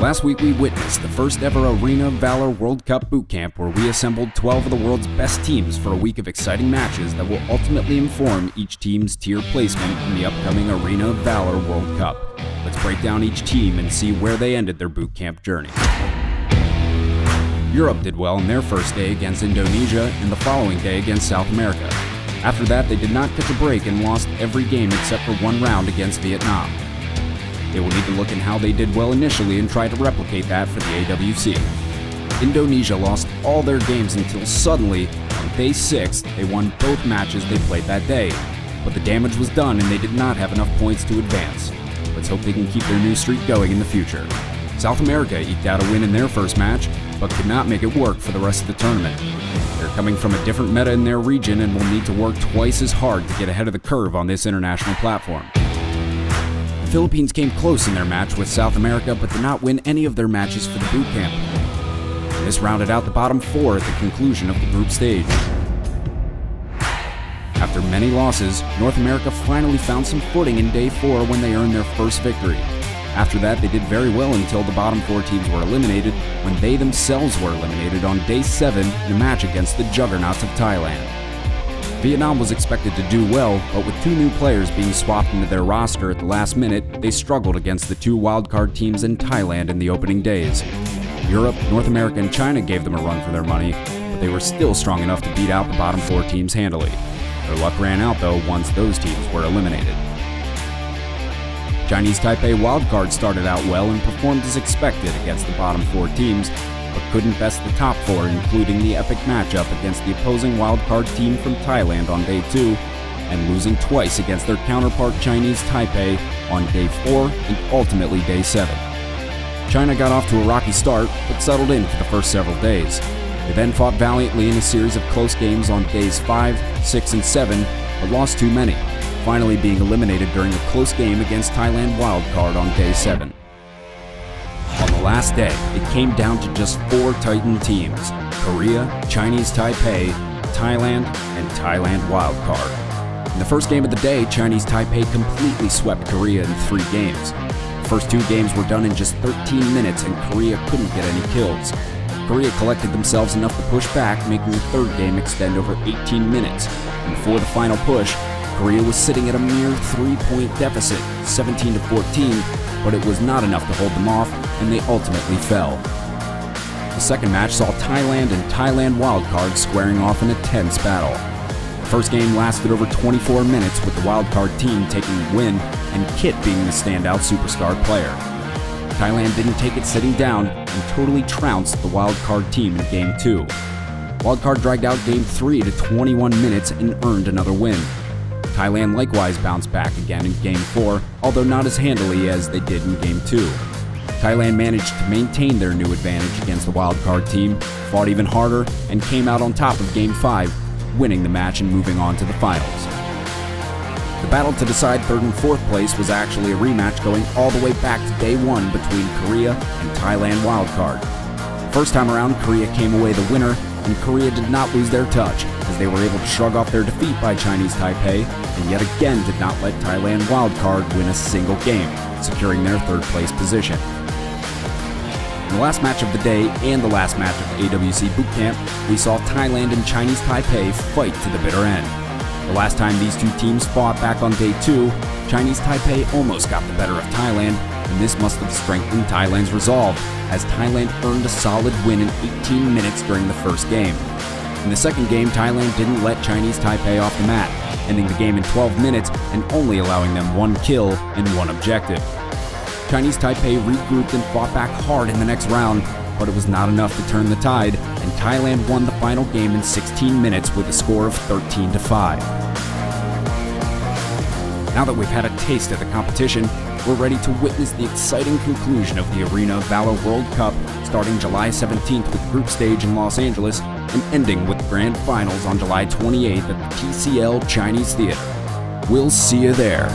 Last week we witnessed the first ever Arena Valor World Cup Bootcamp, where we assembled 12 of the world's best teams for a week of exciting matches that will ultimately inform each team's tier placement in the upcoming Arena Valor World Cup. Let's break down each team and see where they ended their bootcamp journey. Europe did well in their first day against Indonesia and the following day against South America. After that, they did not catch a break and lost every game except for one round against Vietnam. They will need to look at how they did well initially and try to replicate that for the AWC. Indonesia lost all their games until suddenly, on day 6, they won both matches they played that day. But the damage was done and they did not have enough points to advance. Let's hope they can keep their new streak going in the future. South America eked out a win in their first match, but could not make it work for the rest of the tournament. They're coming from a different meta in their region and will need to work twice as hard to get ahead of the curve on this international platform. The Philippines came close in their match with South America, but did not win any of their matches for the bootcamp. This rounded out the bottom 4 at the conclusion of the group stage. After many losses, North America finally found some footing in day 4 when they earned their first victory. After that, they did very well until the bottom 4 teams were eliminated, when they themselves were eliminated on day 7 in a match against the juggernauts of Thailand. Vietnam was expected to do well, but with 2 new players being swapped into their roster at the last minute, they struggled against the 2 wildcard teams in Thailand in the opening days. Europe, North America, and China gave them a run for their money, but they were still strong enough to beat out the bottom 4 teams handily. Their luck ran out though once those teams were eliminated. Chinese Taipei wildcard started out well and performed as expected against the bottom 4 teams, but couldn't best the top 4, including the epic matchup against the opposing wildcard team from Thailand on day 2, and losing twice against their counterpart Chinese Taipei on day 4 and ultimately day 7. China got off to a rocky start, but settled in for the first several days. They then fought valiantly in a series of close games on days 5, 6, and 7, but lost too many, finally being eliminated during a close game against Thailand wildcard on day 7. On the last day, it came down to just 4 Titan teams: Korea, Chinese Taipei, Thailand, and Thailand wildcard. In the first game of the day, Chinese Taipei completely swept Korea in 3 games. The first 2 games were done in just 13 minutes and Korea couldn't get any kills. Korea collected themselves enough to push back, making the 3rd game extend over 18 minutes. And before the final push, Korea was sitting at a mere 3-point deficit, 17-14, but it was not enough to hold them off, and they ultimately fell. The second match saw Thailand and Thailand wildcard squaring off in a tense battle. The first game lasted over 24 minutes, with the wildcard team taking the win and Kit being the standout superstar player. Thailand didn't take it sitting down and totally trounced the wildcard team in Game 2. Wildcard dragged out Game 3 to 21 minutes and earned another win. Thailand likewise bounced back again in Game 4, although not as handily as they did in Game 2. Thailand managed to maintain their new advantage against the wildcard team, fought even harder, and came out on top of Game 5, winning the match and moving on to the finals. The battle to decide 3rd and 4th place was actually a rematch going all the way back to Day 1 between Korea and Thailand wildcard. First time around, Korea came away the winner, and Korea did not lose their touch, as they were able to shrug off their defeat by Chinese Taipei, and yet again did not let Thailand wildcard win a single game, securing their 3rd place position. In the last match of the day and the last match of the AWC Bootcamp, we saw Thailand and Chinese Taipei fight to the bitter end. The last time these 2 teams fought back on day 2, Chinese Taipei almost got the better of Thailand, and this must have strengthened Thailand's resolve, as Thailand earned a solid win in 18 minutes during the first game. In the second game, Thailand didn't let Chinese Taipei off the mat, ending the game in 12 minutes and only allowing them 1 kill and 1 objective. Chinese Taipei regrouped and fought back hard in the next round, but it was not enough to turn the tide, and Thailand won the final game in 16 minutes with a score of 13-5. Now that we've had a taste of the competition, we're ready to witness the exciting conclusion of the Arena Valor World Cup, starting July 17th with the group stage in Los Angeles and ending with the grand finals on July 28th at the TCL Chinese Theater. We'll see you there.